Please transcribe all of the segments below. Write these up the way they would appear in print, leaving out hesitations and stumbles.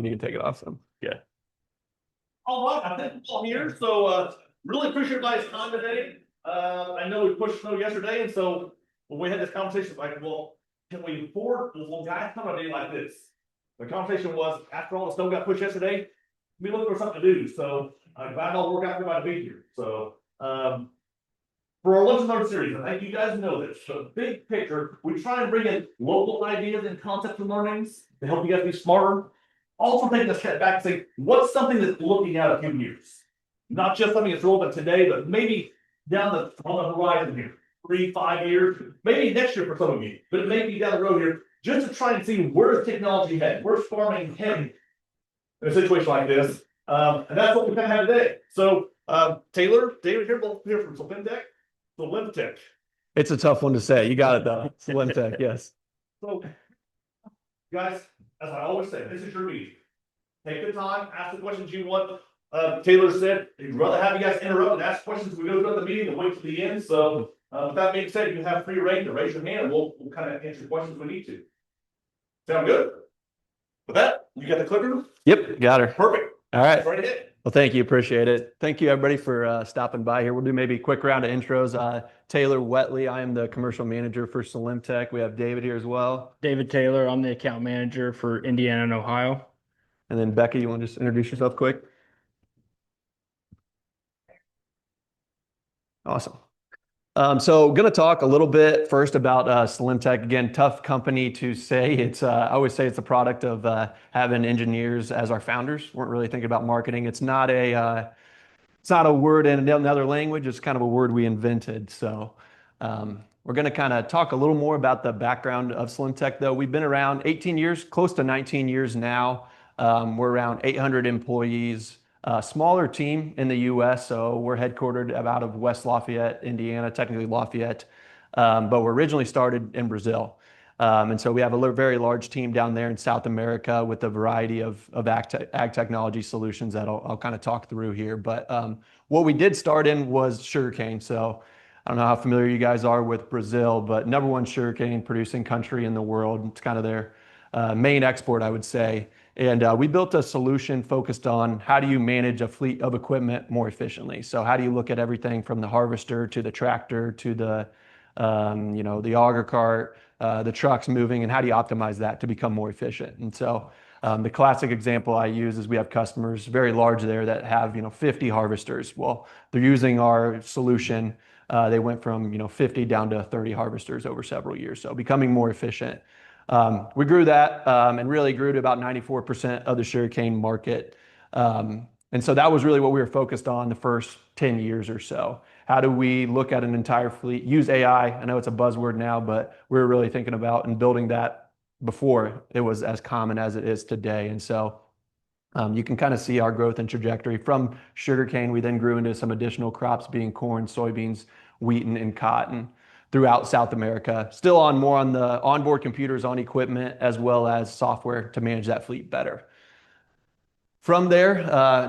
You can take it off. So yeah. All right, I think we're all here. So really appreciate everybody's time today. I know we pushed snow yesterday, and so when we had this conversation, like, well, can we afford well, guys come on a day like this? The conversation was after all the snow got pushed yesterday, we looking for something to do. So glad all work out for everybody to be here. So for our Lunch and Learn series, I think you guys know this. So big picture, we try and bring in local ideas and concepts and learnings to help you guys be smarter. Also taking a step back and say, what's something that's looking at a few years? Not just something that's relevant today, but maybe down on the horizon here, 3, 5 years, maybe next year for some of you, but it may be down the road here, just to try and see where's technology heading, where's farming heading in a situation like this. And that's what we kind of have today. So Taylor, David here, both here from Solinftec. It's a tough one to say. You got it though. Solinftec, yes. So guys, as I always say, this is your meeting. Take the time, ask the questions you want. Taylor said he'd rather have you guys interrupt and ask questions as we go through the meeting than wait till the end. So with that being said, you have free reign to raise your hand and we'll kind of answer questions we need to. Sound good? With that, you got the clicker? Yep, got her. Perfect. All right. Right ahead. Well, thank you. Appreciate it. Thank you, everybody, for stopping by here. We'll do maybe a quick round of intros. Taylor Wetli, I am the commercial manager for Solinftec. We have David here as well. David Taylor, I'm the account manager for Indiana and Ohio. And then Becky, you want to just introduce yourself quick? Awesome. So going to talk a little bit first about Solinftec. Again, tough company to say. It's I always say it's a product of having engineers as our founders. Weren't really thinking about marketing. It's not a word in another language. It's kind of a word we invented. So we're going to kind of talk a little more about the background of Solinftec, though. We've been around 18 years, close to 19 years now. We're around 800 employees. Smaller team in the U.S., so we're headquartered out of West Lafayette, Indiana, technically Lafayette, but we're originally started in Brazil. And so we have a very large team down there in South America with a variety of ag technology solutions that I'll kind of talk through here. But what we did start in was sugarcane. So I don't know how familiar you guys are with Brazil, but #1 sugarcane producing country in the world. It's kind of their main export, I would say. And we built a solution focused on how do you manage a fleet of equipment more efficiently. So how do you look at everything from the harvester to the tractor to the the auger cart, the trucks moving, and how do you optimize that to become more efficient? And so the classic example I use is we have customers very large there that have 50 harvesters. Well, they're using our solution. They went from 50 down to 30 harvesters over several years. So becoming more efficient. We grew that and really grew to about 94% of the sugarcane market. And so that was really what we were focused on the first 10 years or so. How do we look at an entire fleet, use AI? I know it's a buzzword now, but we were really thinking about and building that before it was as common as it is today. And so you can kind of see our growth and trajectory from sugarcane. We then grew into some additional crops being corn, soybeans, wheat, and cotton throughout South America, still on more on the onboard computers on equipment, as well as software to manage that fleet better. From there,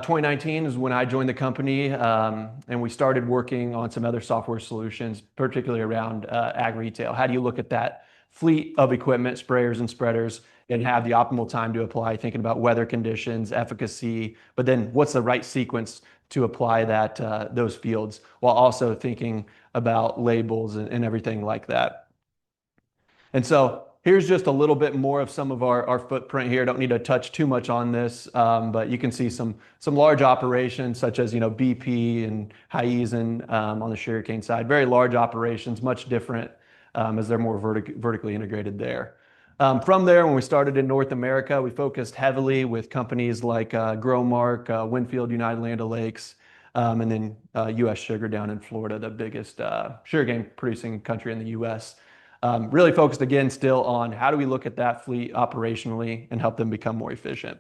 2019 is when I joined the company, and we started working on some other software solutions, particularly around ag retail. How do you look at that fleet of equipment, sprayers and spreaders, and have the optimal time to apply, thinking about weather conditions, efficacy, but then what's the right sequence to apply that those fields, while also thinking about labels and everything like that. And so here's just a little bit more of some of our footprint here. Don't need to touch too much on this, but you can see some large operations such as BP and Hyzon on the sugarcane side. Very large operations, much different as they're more vertically integrated there. From there, when we started in North America, we focused heavily with companies like Growmark, Winfield, United Land O'Lakes, and then U.S. Sugar down in Florida, the biggest sugarcane producing country in the U.S. Really focused again still on how do we look at that fleet operationally and help them become more efficient.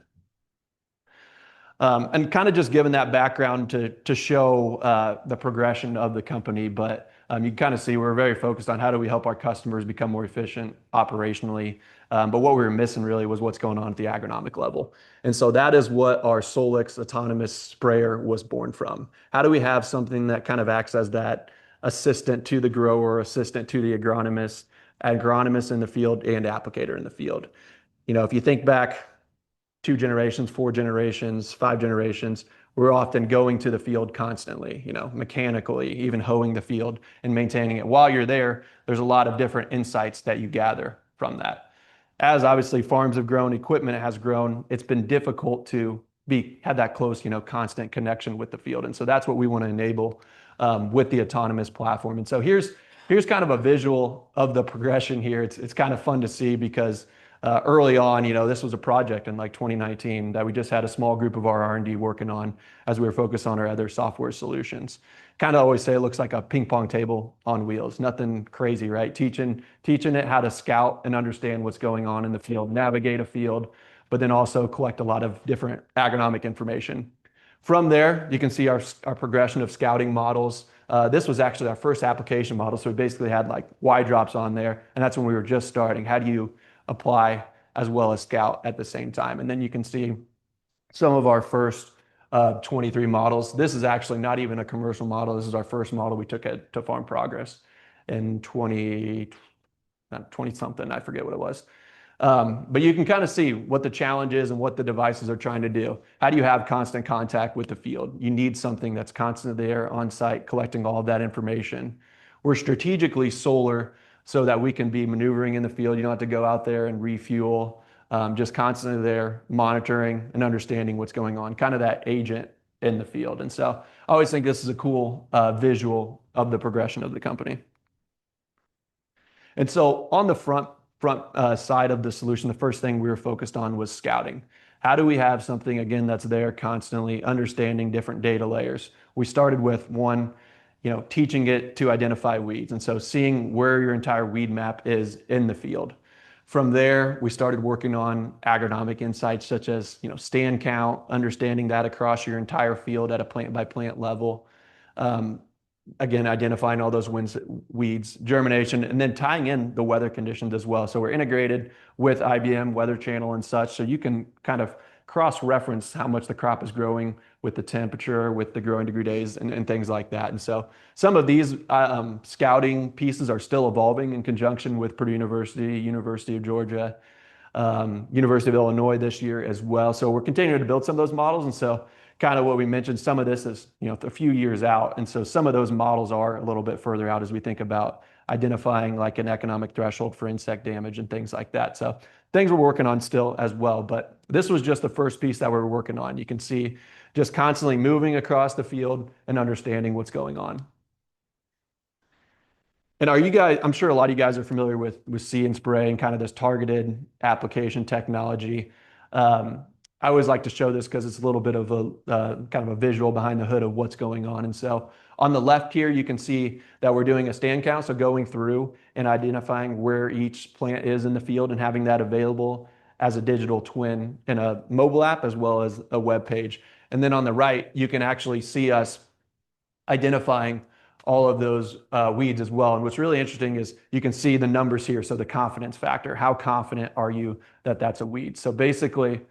And kind of just given that background to show the progression of the company, but you can kind of see we're very focused on how do we help our customers become more efficient operationally. But what we were missing really was what's going on at the agronomic level. And so that is what our Solix autonomous sprayer was born from. How do we have something that kind of acts as that assistant to the grower, assistant to the agronomist in the field, and applicator in the field? If you think back 2 generations, 4 generations, 5 generations, we're often going to the field constantly, mechanically, even hoeing the field and maintaining it. While you're there, there's a lot of different insights that you gather from that. As obviously farms have grown, equipment has grown, it's been difficult to have that close, constant connection with the field. And so that's what we want to enable with the autonomous platform. And so here's kind of a visual of the progression here. It's kind of fun to see because early on, this was a project in like 2019 that we just had a small group of our R&D working on as we were focused on our other software solutions. Kind of always say it looks like a ping pong table on wheels, nothing crazy, right? Teaching it how to scout and understand what's going on in the field, navigate a field, but then also collect a lot of different agronomic information. From there, you can see our progression of scouting models. This was actually our first application model. So we basically had like Y drops on there, and that's when we were just starting. How do you apply as well as scout at the same time? And then you can see some of our first 23 models. This is actually not even a commercial model. This is our first model we took to Farm Progress in 20 something, I forget what it was. But you can kind of see what the challenge is and what the devices are trying to do. How do you have constant contact with the field? You need something that's constantly there on site, collecting all of that information. We're strategically solar so that we can be maneuvering in the field. You don't have to go out there and refuel, just constantly there monitoring and understanding what's going on, kind of that agent in the field. And so I always think this is a cool visual of the progression of the company. And so on the front side of the solution, the first thing we were focused on was scouting. How do we have something, again, that's there constantly understanding different data layers? We started with one, teaching it to identify weeds. And so seeing where your entire weed map is in the field. From there, we started working on agronomic insights such as, stand count, understanding that across your entire field at a plant by plant level. Again, identifying all those weeds, germination, and then tying in the weather conditions as well. So we're integrated with IBM Weather Channel and such, so you can kind of cross-reference how much the crop is growing with the temperature, with the growing degree days, and things like that. And so some of these scouting pieces are still evolving in conjunction with Purdue University, University of Georgia, University of Illinois this year as well. So we're continuing to build some of those models. And so kind of what we mentioned, some of this is, a few years out. And so some of those models are a little bit further out as we think about identifying like an economic threshold for insect damage and things like that. So things we're working on still as well. But this was just the first piece that we're working on. You can see just constantly moving across the field and understanding what's going on. And are you guys, I'm sure a lot of you guys are familiar with See and Spray and kind of this targeted application technology. I always like to show this because it's a little bit of a kind of a visual behind the hood of what's going on. And so on the left here, you can see that we're doing a stand count. So going through and identifying where each plant is in the field and having that available as a digital twin in a mobile app as well as a web page. And then on the right, you can actually see us identifying all of those weeds as well. And what's really interesting is you can see the numbers here. So the confidence factor, how confident are you that that's a weed? So basically,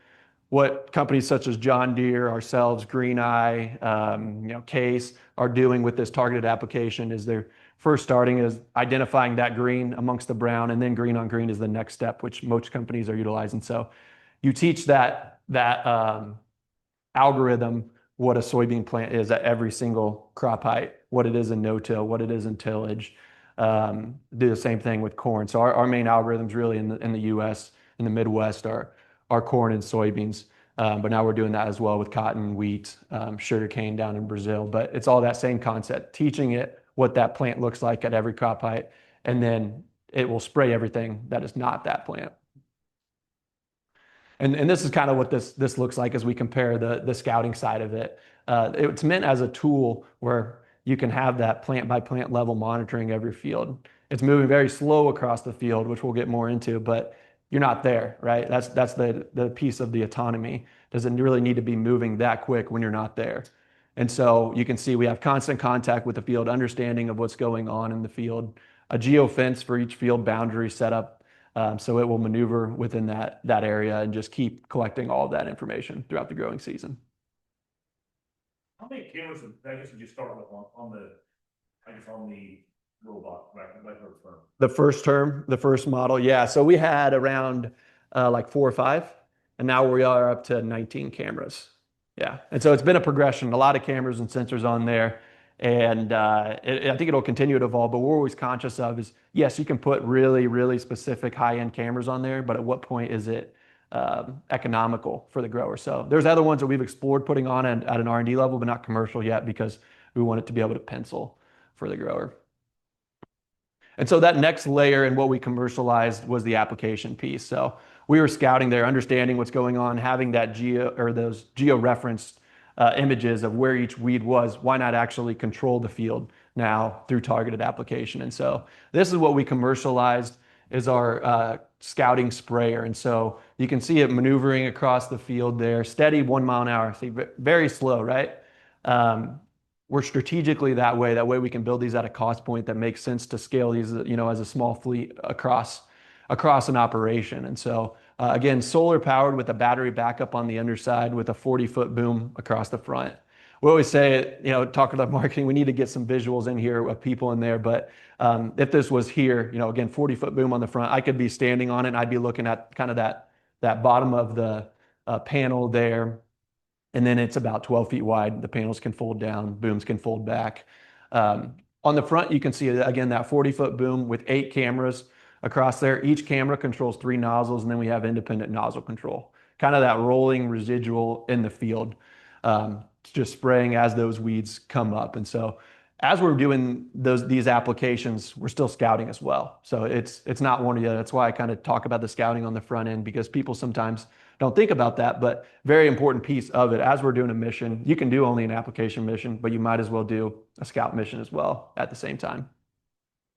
what companies such as John Deere, ourselves, Greeneye, Case are doing with this targeted application is they're first starting is identifying that green amongst the brown, and then green on green is the next step, which most companies are utilizing. So you teach that algorithm what a soybean plant is at every single crop height, what it is in no-till, what it is in tillage. Do the same thing with corn. So our main algorithms really in the U.S., in the Midwest are corn and soybeans. But now we're doing that as well with cotton, wheat, sugarcane down in Brazil. But it's all that same concept, teaching it what that plant looks like at every crop height, and then it will spray everything that is not that plant. And this is kind of what this looks like as we compare the scouting side of it. It's meant as a tool where you can have that plant by plant level monitoring every field. It's moving very slow across the field, which we'll get more into, but you're not there, right? That's the piece of the autonomy. Doesn't really need to be moving that quick when you're not there. And so you can see we have constant contact with the field, understanding of what's going on in the field, a geofence for each field boundary set up, so it will maneuver within that area and just keep collecting all of that information throughout the growing season. How many cameras I guess did you start with on the robot, right? The first term, The first model, yeah. So we had around like 4 or 5 and now we are up to 19 cameras. Yeah, and so it's been a progression, a lot of cameras and sensors on there, and I think it'll continue to evolve. But what we're always conscious of is, yes, you can put really, really specific high-end cameras on there, but at what point is it economical for the grower? So there's other ones that we've explored putting on at an R&D level, but not commercial yet because we want it to be able to pencil for the grower. And so that next layer and what we commercialized was the application piece. So we were scouting there, understanding what's going on, having that those geo-referenced images of where each weed was. Why not actually control the field now through targeted application? And so this is what we commercialized is our scouting sprayer. And so you can see it maneuvering across the field there, steady 1 mile an hour. See, very slow, right? We're strategically that way. That way we can build these at a cost point that makes sense to scale these, as a small fleet across an operation. And so again, solar powered with a battery backup on the underside with a 40-foot boom across the front. We always say, talking about marketing, we need to get some visuals in here of people in there. But if this was here, again, 40-foot boom on the front, I could be standing on it and I'd be looking at kind of that bottom of the panel there. And then it's about 12 feet wide. The panels can fold down, booms can fold back. On the front, you can see, again, that 40-foot boom with 8 cameras across there. Each camera controls 3 nozzles, and then we have independent nozzle control. Kind of that rolling residual in the field, just spraying as those weeds come up. And so as we're doing these applications, we're still scouting as well. So it's not one or the other. That's why I kind of talk about the scouting on the front end, because people sometimes don't think about that, but very important piece of it. As we're doing a mission, you can do only an application mission, but you might as well do a scout mission as well at the same time.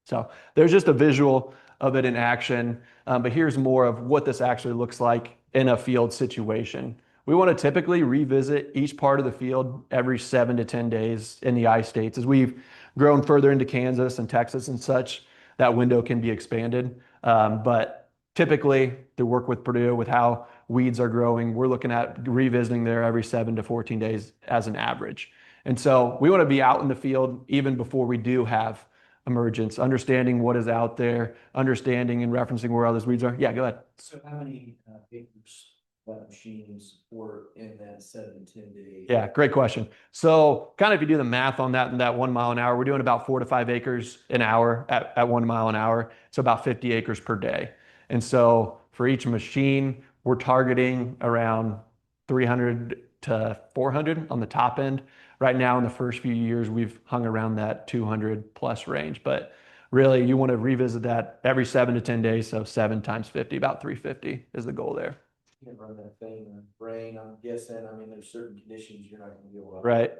So there's just a visual of it in action, but here's more of what this actually looks like in a field situation. We want to typically revisit each part of the field every 7 to 10 days in the I-states. As we've grown further into Kansas and Texas and such, that window can be expanded. But typically, to work with Purdue, with how weeds are growing, we're looking at revisiting there every 7 to 14 days as an average. And so we want to be out in the field even before we do have emergence, understanding what is out there, understanding and referencing where all those weeds are. Yeah, go ahead. So how many acres that machine support in that 7 to 10 days? Yeah, great question. So kind of if you do the math on that 1 mile an hour, we're doing about 4 to 5 acres an hour at 1 mile an hour. So about 50 acres per day. And so for each machine, we're targeting around 300 to 400 on the top end. Right now, in the first few years, we've hung around that 200 plus range. But really, you want to revisit that every 7 to 10 days. So 7 times 50, about 350 is the goal there. You can't run that thing in the rain, I'm guessing. I mean, there's certain conditions you're not going to be able to. Right.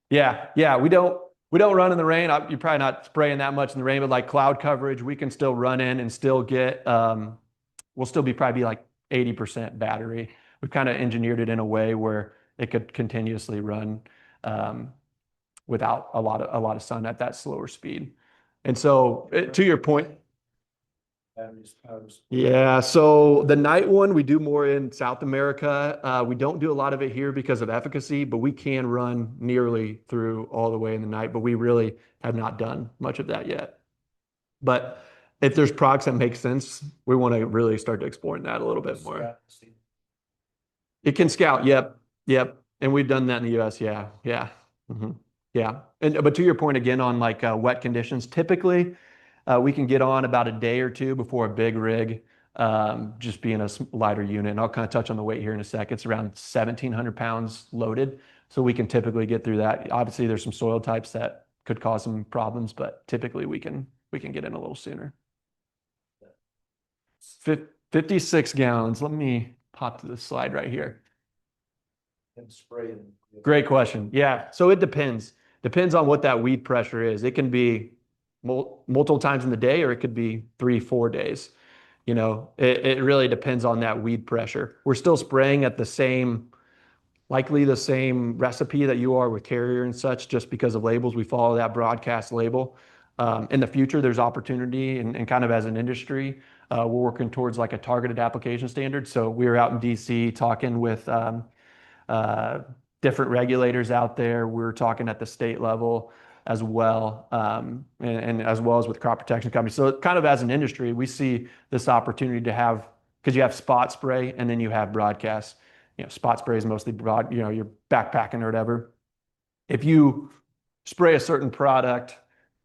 Yeah. We don't run in the rain. You're probably not spraying that much in the rain, but like cloud coverage, we can still run in and still get, we'll still probably be like 80% battery. We've kind of engineered it in a way where it could continuously run without a lot of sun at that slower speed. And so to your point, yeah, so the night one, we do more in South America. We don't do a lot of it here because of efficacy, but we can run nearly through all the way in the night, but we really have not done much of that yet. But if there's products that make sense, we want to really start exploring that a little bit more. It can scout, yep. And we've done that in the US, yeah. Mm-hmm. Yeah. But to your point again on like wet conditions, typically we can get on about a day or two before a big rig, just being a lighter unit. And I'll kind of touch on the weight here in a sec. It's around 1,700 pounds loaded. So we can typically get through that. Obviously, there's some soil types that could cause some problems, but typically we can get in a little sooner. 56 gallons. Let me pop to the slide right here. And spray. Great question. Yeah. So it depends. Depends on what that weed pressure is. It can be multiple times in the day, or it could be 3-4 days. It really depends on that weed pressure. We're still spraying at likely the same recipe that you are with carrier and such, just because of labels. We follow that broadcast label. In the future, there's opportunity and kind of as an industry, we're working towards like a targeted application standard. So we were out in DC talking with different regulators out there. We're talking at the state level as well, and as well as with crop protection companies. So kind of as an industry, we see this opportunity to have because you have spot spray and then you have broadcast. Spot spray is mostly broad, you're backpacking or whatever. If you spray a certain product,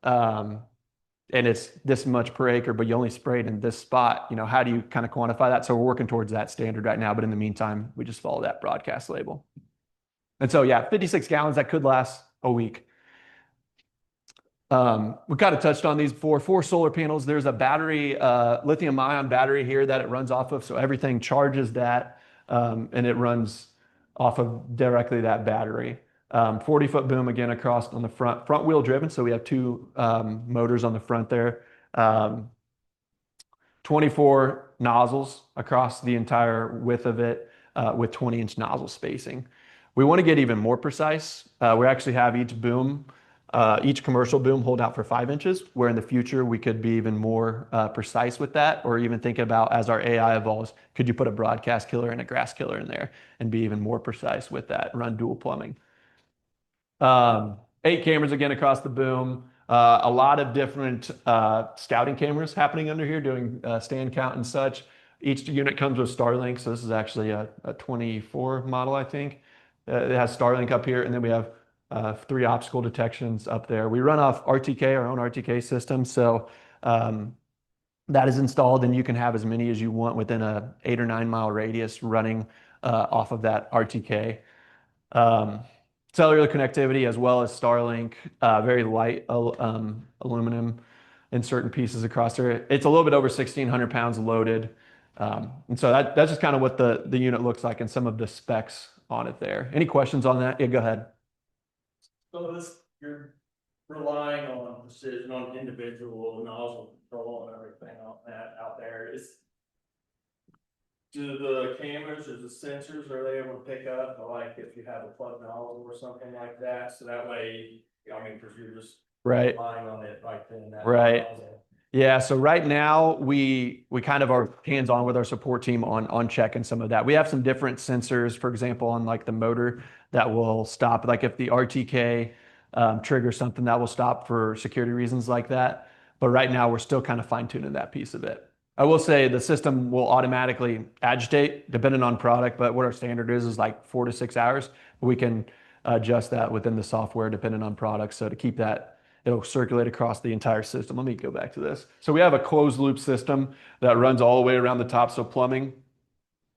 and it's this much per acre, but you only spray it in this spot, how do you kind of quantify that? So we're working towards that standard right now, but in the meantime, we just follow that broadcast label. And so, yeah, 56 gallons, that could last a week. We kind of touched on these before. 4 solar panels. There's a battery, lithium ion battery here that it runs off of. So everything charges that, and it runs off of directly that battery. 40-foot boom again across on the front wheel driven. So we have 2 motors on the front there. 24 nozzles across the entire width of it, with 20-inch nozzle spacing. We want to get even more precise. We actually have each commercial boom hold out for 5 inches, where in the future we could be even more precise with that, or even thinking about as our AI evolves, could you put a broadcast killer and a grass killer in there and be even more precise with that, run dual plumbing. 8 cameras again across the boom. A lot of different scouting cameras happening under here doing stand count and such. Each unit comes with Starlink, so this is actually a 24 model, I think. It has Starlink up here, and then we have 3 obstacle detections up there. We run off RTK, our own RTK system, so that is installed, and you can have as many as you want within a 8 or 9 mile radius running off of that RTK. Cellular connectivity as well as Starlink, very light aluminum in certain pieces across there. It's a little bit over 1,600 pounds loaded. And so that's just kind of what the unit looks like and some of the specs on it there. Any questions on that? Yeah, go ahead. So you're relying on precision on individual nozzle control and everything out there. Do the cameras or the sensors, are they able to pick up, like if you have a plug nozzle or something like that? So that way, because you're just relying on it right then. Right. Yeah, so right now we kind of are hands-on with our support team on checking some of that. We have some different sensors, for example, on like the motor that will stop, like if the RTK triggers something, that will stop for security reasons like that. But right now we're still kind of fine-tuning that piece of it. I will say the system will automatically agitate depending on product, but what our standard is like 4 to 6 hours. We can adjust that within the software depending on products. So to keep that, it'll circulate across the entire system. Let me go back to this. So we have a closed loop system that runs all the way around the top. So plumbing,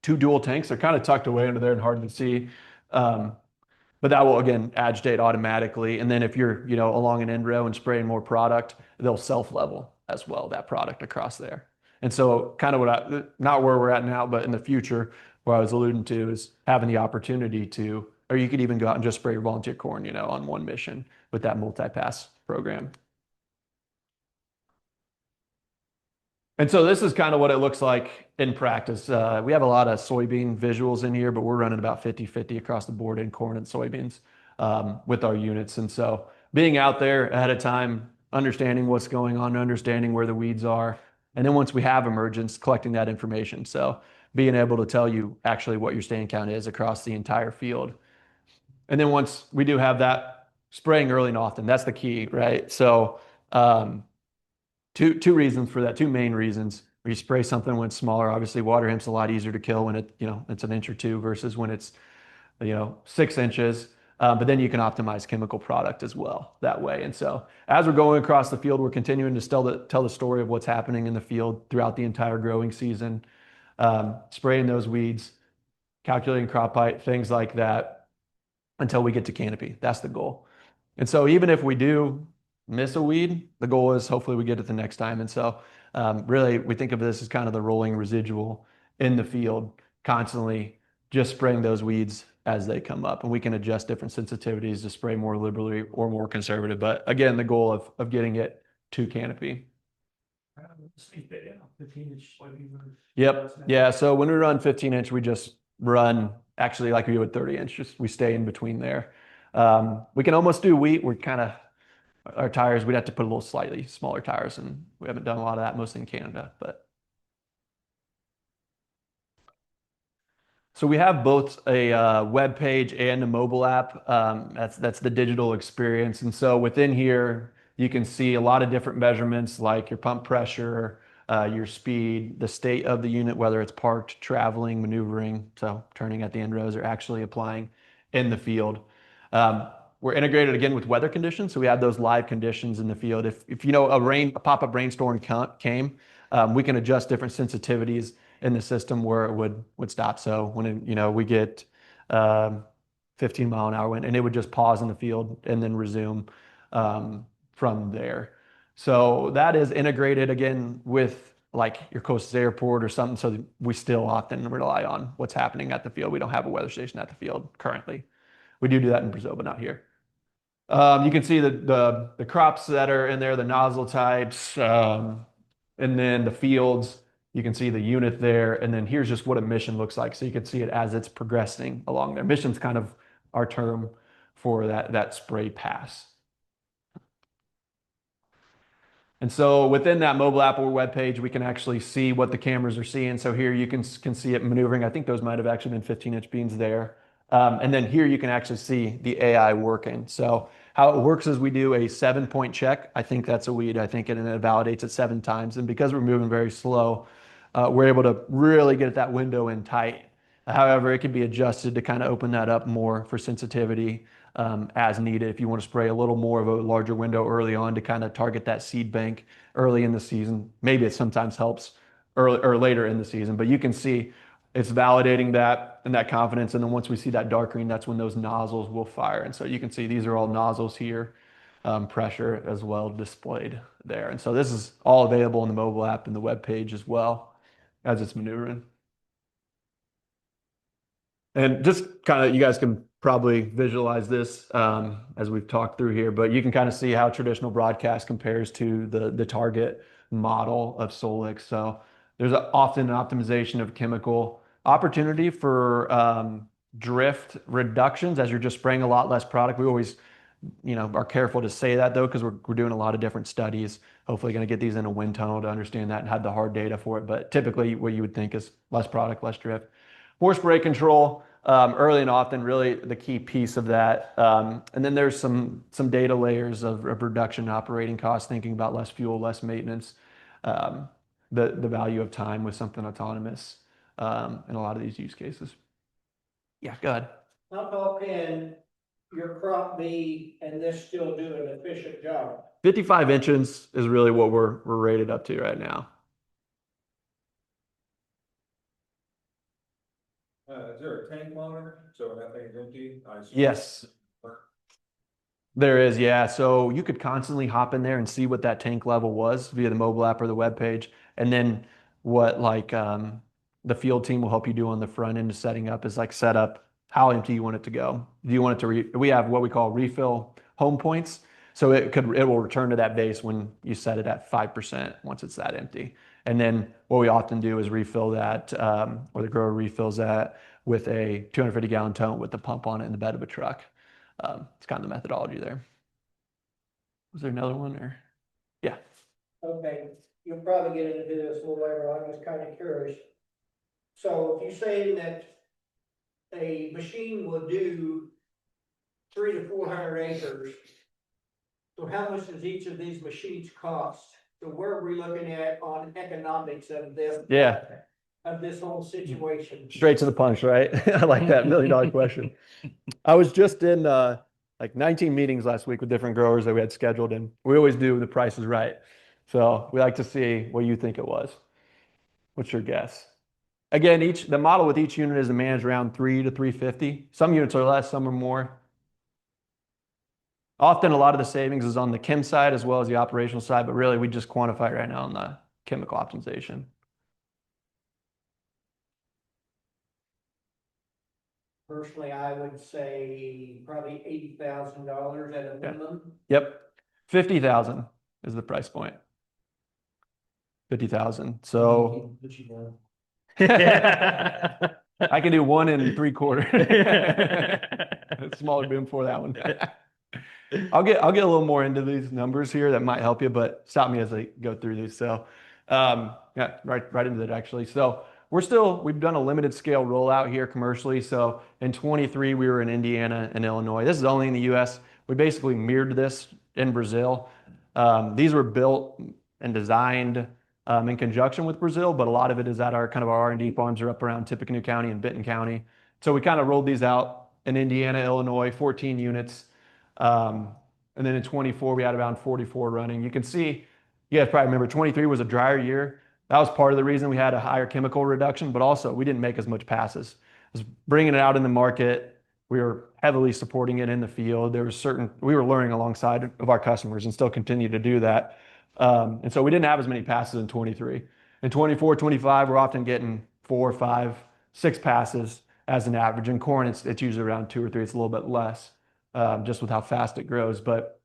2 dual tanks. They're kind of tucked away under there and hard to see. But that will, again, agitate automatically. And then if you're, along an end row and spraying more product, they'll self-level as well, that product across there. And so kind of not where we're at now, but in the future, where I was alluding to is having the opportunity to, or you could even go out and just spray your volunteer corn, on one mission with that multi-pass program. And so this is kind of what it looks like in practice. We have a lot of soybean visuals in here, but we're running about 50-50 across the board in corn and soybeans with our units. And so being out there ahead of time, understanding what's going on, understanding where the weeds are, and then once we have emergence, collecting that information. So being able to tell you actually what your stand count is across the entire field. And then once we do have that, spraying early and often, that's the key, right? So two reasons for that, 2 main reasons. Where you spray something when it's smaller, obviously water hemp's a lot easier to kill when it's an inch or 2 versus when it's 6 inches. But then you can optimize chemical product as well that way. And so as we're going across the field, we're continuing to tell the story of what's happening in the field throughout the entire growing season, spraying those weeds, calculating crop height, things like that, until we get to canopy. That's the goal. And so even if we do miss a weed, the goal is hopefully we get it the next time. And so really we think of this as kind of the rolling residual in the field, constantly just spraying those weeds as they come up, and we can adjust different sensitivities to spray more liberally or more conservative. But again, the goal of getting it to canopy. Yep. Yeah. So when we run 15-inch, we just run actually like we would 30-inch. Just we stay in between there. We can almost do wheat. We're kind of our tires. We'd have to put a little slightly smaller tires, and we haven't done a lot of that, mostly in Canada, but. So we have both a web page and a mobile app. That's the digital experience. And so within here, you can see a lot of different measurements like your pump pressure, your speed, the state of the unit, whether it's parked, traveling, maneuvering, so turning at the end rows, or actually applying in the field. We're integrated again with weather conditions, so we have those live conditions in the field. If you know a pop-up rainstorm came, we can adjust different sensitivities in the system where it would stop. So when we get 15-mile-an-hour wind, and it would just pause in the field and then resume from there. So that is integrated again with like your closest airport or something. So we still often rely on what's happening at the field. We don't have a weather station at the field currently. We do that in Brazil, but not here. You can see the crops that are in there, the nozzle types, and then the fields. You can see the unit there, and then here's just what a mission looks like. So you can see it as it's progressing along there. Mission's kind of our term for that spray pass. And so within that mobile app or web page, we can actually see what the cameras are seeing. So here you can see it maneuvering. I think those might have actually been 15-inch beams there. And then here you can actually see the AI working. So how it works is we do a 7-point check. I think that's a weed. I think it validates it 7 times. And because we're moving very slow, we're able to really get that window in tight. However, it can be adjusted to kind of open that up more for sensitivity as needed. If you want to spray a little more of a larger window early on to kind of target that seed bank early in the season, maybe it sometimes helps early or later in the season, but you can see it's validating that and that confidence. And then once we see that dark green, that's when those nozzles will fire. And so you can see these are all nozzles here, pressure as well displayed there. And so this is all available in the mobile app and the web page as well as it's maneuvering. And just kind of, you guys can probably visualize this as we've talked through here, but you can kind of see how traditional broadcast compares to the target model of Solix. So there's often an optimization of chemical opportunity for drift reductions as you're just spraying a lot less product. We always are careful to say that though, because we're doing a lot of different studies, hopefully going to get these in a wind tunnel to understand that and have the hard data for it. But typically what you would think is less product, less drift. More spray control, early and often, really the key piece of that. And then there's some data layers of reduction in operating costs, thinking about less fuel, less maintenance, the value of time with something autonomous in a lot of these use cases. Yeah, go ahead. How tall can your crop be and this still do an efficient job? 55 inches is really what we're rated up to right now. Is there a tank monitor? So when that thing's empty, Yes. There is, yeah. So you could constantly hop in there and see what that tank level was via the mobile app or the web page. And then what the field team will help you do on the front end of setting up is set up how empty you want it to go. Do you want it to we have what we call refill home points. So it will return to that base when you set it at 5% once it's that empty. And then what we often do is refill that, or the grower refills that with a 250-gallon tote with the pump on it in the bed of a truck. It's kind of the methodology there. Was there another one or? Yeah. Okay, you'll probably get into this a little later. I'm just kind of curious. So if you're saying that a machine will do 300 to 400 acres, so how much does each of these machines cost? So where are we looking at on economics of this? Yeah. Of this whole situation? Straight to the punch, right? I like that $1 million question. I was just in 19 meetings last week with different growers that we had scheduled, and we always do the price is right. So we like to see what you think it was. What's your guess? Again, the model with each unit is managed around 3 to 350. Some units are less, some are more. Often a lot of the savings is on the chem side as well as the operational side, but really we just quantify it right now on the chemical optimization. Personally, I would say probably $80,000 at a minimum. Yep. 50,000 is the price point. 50,000. So I can do 1 3/4. Smaller boom for that one. I'll get a little more into these numbers here that might help you, but stop me as I go through these. So yeah, right into it actually. So we've done a limited scale rollout here commercially. So in 23, we were in Indiana and Illinois. This is only in the US. We basically mirrored this in Brazil. These were built and designed in conjunction with Brazil, but a lot of it is at our kind of our R&D farms are up around Tippecanoe County and Benton County. So we kind of rolled these out in Indiana, Illinois, 14 units. And then in 24, we had around 44 running. You can see, you guys probably remember 23 was a drier year. That was part of the reason we had a higher chemical reduction, but also we didn't make as much passes. It was bringing it out in the market. We were heavily supporting it in the field. We were learning alongside of our customers and still continue to do that. And so we didn't have as many passes in 23. In 24, 25, we're often getting 4, 5, 6 passes as an average. In corn, it's usually around 2 or 3. It's a little bit less, just with how fast it grows. But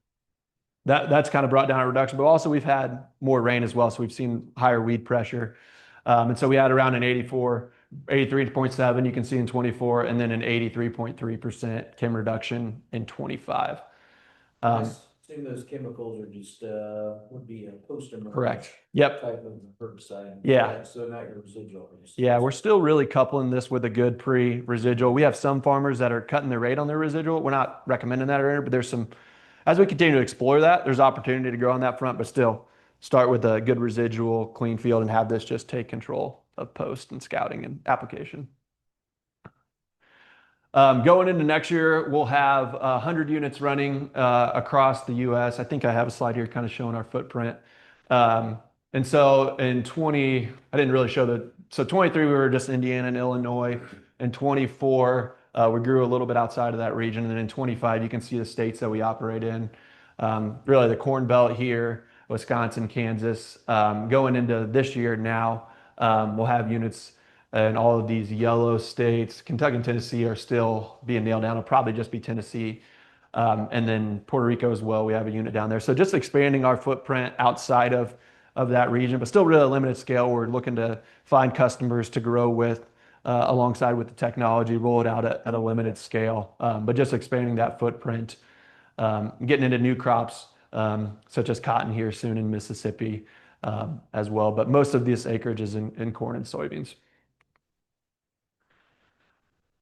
that's kind of brought down a reduction. But also we've had more rain as well, so we've seen higher weed pressure. And so we had around an 83.7 you can see in 24, and then an 83.3% chem reduction in 25. I assume those chemicals are just, would be a post-emerge. Correct. Yep. Type of herbicide. Yeah. So not your residual. Yeah, we're still really coupling this with a good pre-residual. We have some farmers that are cutting the rate on their residual. We're not recommending that, but there's some, as we continue to explore that, there's opportunity to grow on that front, but still start with a good residual, clean field, and have this just take control of post and scouting and application. Going into next year, we'll have 100 units running across the U.S. I think I have a slide here kind of showing our footprint. And so in 20, I didn't really show so 23, we were just Indiana and Illinois. In 24, we grew a little bit outside of that region. And then in 25, you can see the states that we operate in. Really the Corn Belt here, Wisconsin, Kansas. Going into this year now, we'll have units in all of these yellow states. Kentucky and Tennessee are still being nailed down. It'll probably just be Tennessee. And then Puerto Rico as well. We have a unit down there. So just expanding our footprint outside of that region, but still really limited scale. We're looking to find customers to grow with alongside with the technology, roll it out at a limited scale, but just expanding that footprint, getting into new crops such as cotton here soon in Mississippi as well. But most of this acreage is in corn and soybeans.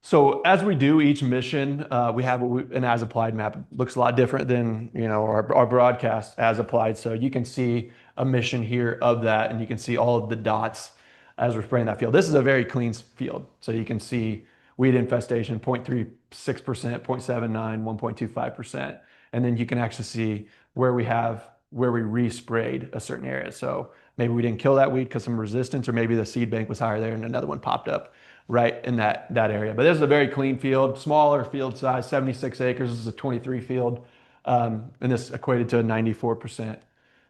So as we do each mission, we have an as applied map. It looks a lot different than our broadcast as applied. So you can see a mission here of that, and you can see all of the dots as we're spraying that field. This is a very clean field. So you can see weed infestation 0.36%, 0.79, 1.25%. And then you can actually see where we resprayed a certain area. So maybe we didn't kill that weed because some resistance, or maybe the seed bank was higher there and another one popped up right in that area. But this is a very clean field, smaller field size, 76 acres. This is a 23 field. And this equated to a 94%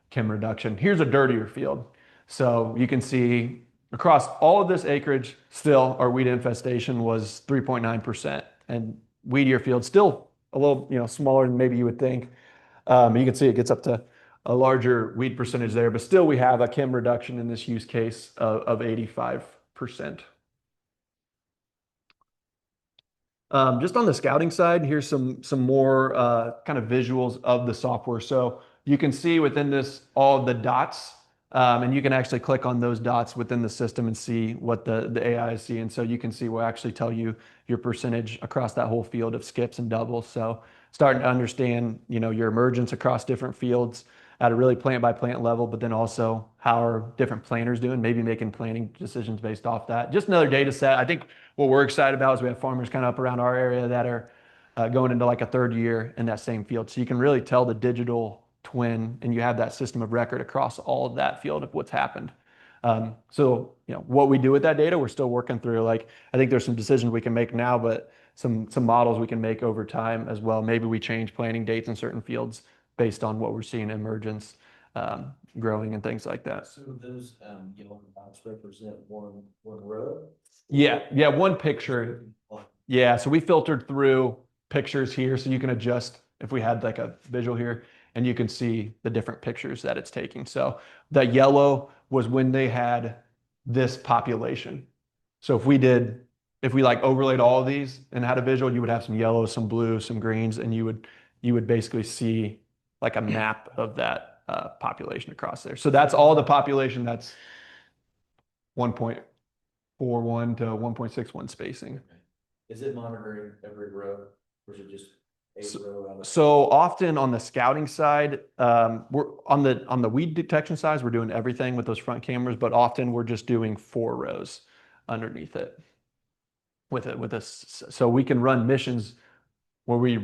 chem reduction. Here's a dirtier field. So you can see across all of this acreage, still our weed infestation was 3.9%. And weedier field, still a little smaller than maybe you would think. You can see it gets up to a larger weed percentage there, but still we have a chem reduction in this use case of 85%. Just on the scouting side, here's some more kind of visuals of the software. So you can see within this all of the dots, and you can actually click on those dots within the system and see what the AI is seeing. So you can see we'll actually tell you your percentage across that whole field of skips and doubles. So starting to understand your emergence across different fields at a really plant by plant level, but then also how are different planters doing, maybe making planting decisions based off that. Just another data set. I think what we're excited about is we have farmers kind of up around our area that are going into like a third year in that same field. So you can really tell the digital twin, and you have that system of record across all of that field of what's happened. So what we do with that data, we're still working through. Like, I think there's some decisions we can make now, but some models we can make over time as well. Maybe we change planting dates in certain fields based on what we're seeing emergence, growing and things like that. So those yellow dots represent one row? Yeah, one picture. Yeah, so we filtered through pictures here, so you can adjust if we had like a visual here, and you can see the different pictures that it's taking. So the yellow was when they had this population. So if we like overlaid all of these and had a visual, you would have some yellows, some blues, some greens, and you would basically see like a map of that population across there. So that's all the population. That's 1.41 to 1.61 spacing. Is it monitoring every row, or is it just So often on the scouting side, we're on the weed detection side, we're doing everything with those front cameras, but often we're just doing 4 rows underneath it with us. So we can run missions where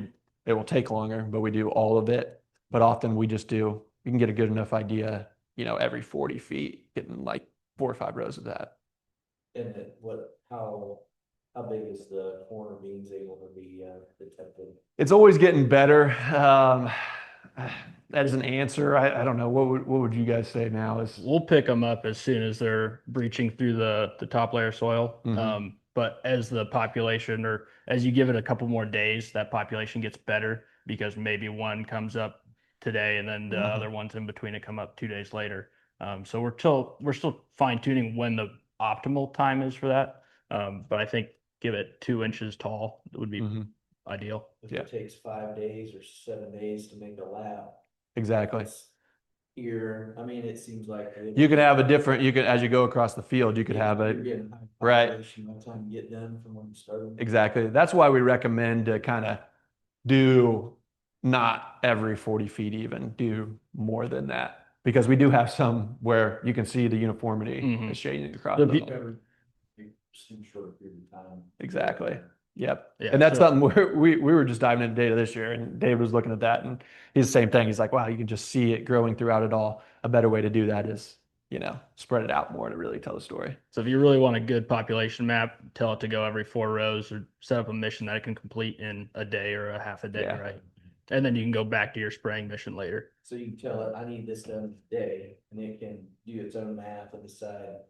it will take longer, but we do all of it. But often we can get a good enough idea, every 40 feet, getting like 4 or 5 rows of that. And how big is the corner beans able to be detected? It's always getting better. That is an answer. I don't know. What would you guys say now is? We'll pick them up as soon as they're breaching through the top layer soil. Mhm. But as the population, or as you give it a couple more days, that population gets better because maybe one comes up today and then the other ones in between it come up 2 days later. So we're still fine tuning when the optimal time is for that. But I think give it 2 inches tall would be Mhm. ideal. If Yeah. it takes 5 days or 7 days to make a lap. Exactly. it's Here, I mean, it seems like. You could have as you go across the field, you could have You're a, getting high right. population by the time you get done from when you started. Exactly. That's why we recommend to kind of do not every 40 feet even, do more than that. Because we do have some where you can see the uniformity Mhm. is shading across So the if you- field. In short period of time. Exactly. Yep. Yeah, And that's so- something we were just diving into data this year, and Dave was looking at that, and he's the same thing. He's like, wow, you can just see it growing throughout it all. A better way to do that is, spread it out more to really tell the story. So if you really want a good population map, tell it to go every 4 rows or set up a mission that it can complete in a day or a half a day, Yeah. right? And then you can go back to your spraying mission later. So you can tell it, I need this done today, and it can do its own math and decide,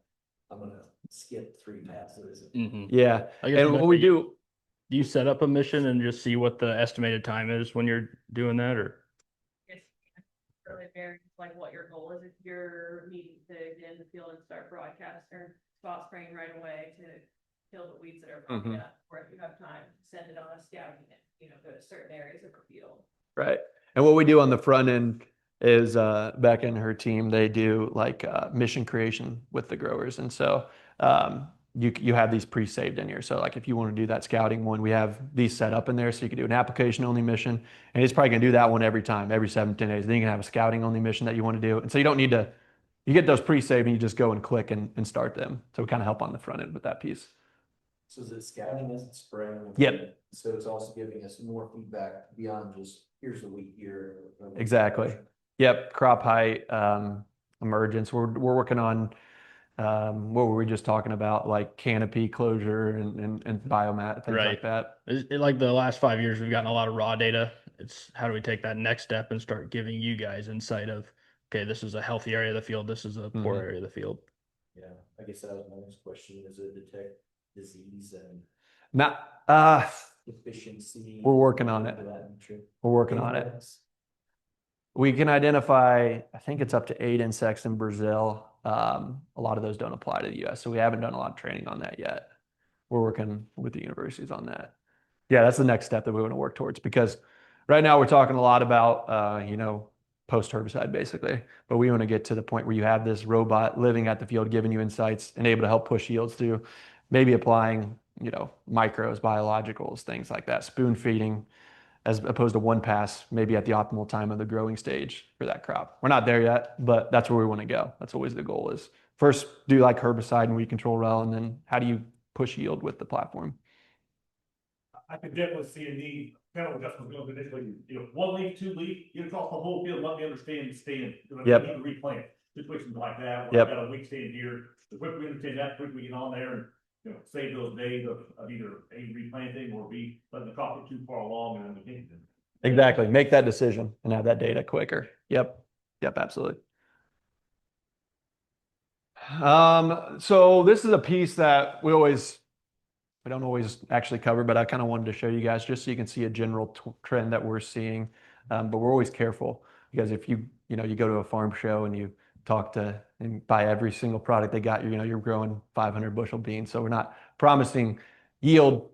I'm gonna skip 3 passes. Yeah. I guess And what we do, Do you set up a mission and just see what the estimated time is when you're doing that, or? It's really varies, like what your goal is. If you're needing to get in the field and start broadcast or spot spraying right away to kill the weeds that are popping up, or if you have time, send it on a scouting, go to certain areas of the field. right. And what we do on the front end is Becca and her team, they do like mission creation with the growers. And so you have these pre-saved in here. So like if you want to do that scouting one, we have these set up in there. So you can do an application only mission, and it's probably going to do that one every time, every 7 to 10 days. Then you can have a scouting only mission that you want to do. And so you don't need to, you get those pre-saved and you just go and click and start them. So we kind of help on the front end with that piece. So is it scouting as it's spraying? Yep. So it's also giving us more feedback beyond just, here's the wheat here. Exactly. Yep. Crop height, emergence. We're working on, what were we just talking about? Like canopy closure and biomat, things like that. Like the last 5 years, we've gotten a lot of raw data. It's how do we take that next step and start giving you guys insight of, okay, this is a healthy area of the field. This is a poor area of the field. Yeah, I guess that was my next question, is it detect disease and Not, efficiency? we're working on it. We're working on it. We can identify, I think it's up to 8 insects in Brazil. A lot of those don't apply to the US, so we haven't done a lot of training on that yet. We're working with the universities on that. Yeah, that's the next step that we want to work towards, because right now we're talking a lot about, post herbicide basically, but we want to get to the point where you have this robot living at the field, giving you insights and able to help push yields through, maybe applying, micros, biologicals, things like that, spoon feeding, as opposed to one pass, maybe at the optimal time of the growing stage for that crop. We're not there yet, but that's where we want to go. That's always the goal, is first do like herbicide and weed control well, and then how do you push yield with the platform? I could definitely see a need, kind of adjustment going initially, 1 leaf, 2 leaf, get across the whole field, let me understand the stand. Yep. Need to replant, situations like that, where Yep. I've got a weak stand here, the quicker we understand that, the quicker we get on there and, save those days of either A, replanting, or B, letting the crop get too far along and then we can't. Exactly. Make that decision and have that data quicker. Yep. Yep, absolutely. So this is a piece that we don't always actually cover, but I kind of wanted to show you guys just so you can see a general trend that we're seeing. But we're always careful, because if you go to a farm show and you talk to and buy every single product they got, you're growing 500 bushel beans. So we're not promising yield,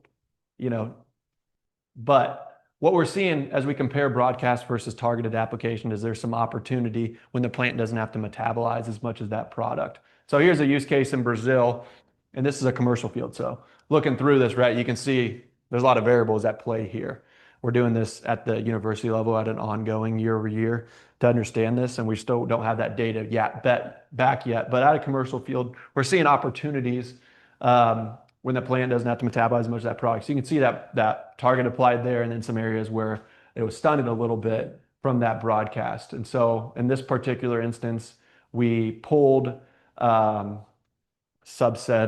but what we're seeing as we compare broadcast versus targeted application is there's some opportunity when the plant doesn't have to metabolize as much as that product. So here's a use case in Brazil, and this is a commercial field. So looking through this, right, you can see there's a lot of variables at play here. we're doing this at the university level at an ongoing year over year to understand this, and we still don't have that data yet back yet. But at a commercial field, we're seeing opportunities when the plant doesn't have to metabolize as much of that product. So you can see that target applied there, and then some areas where it was stunted a little bit from that broadcast. And so in this particular instance, we pulled subset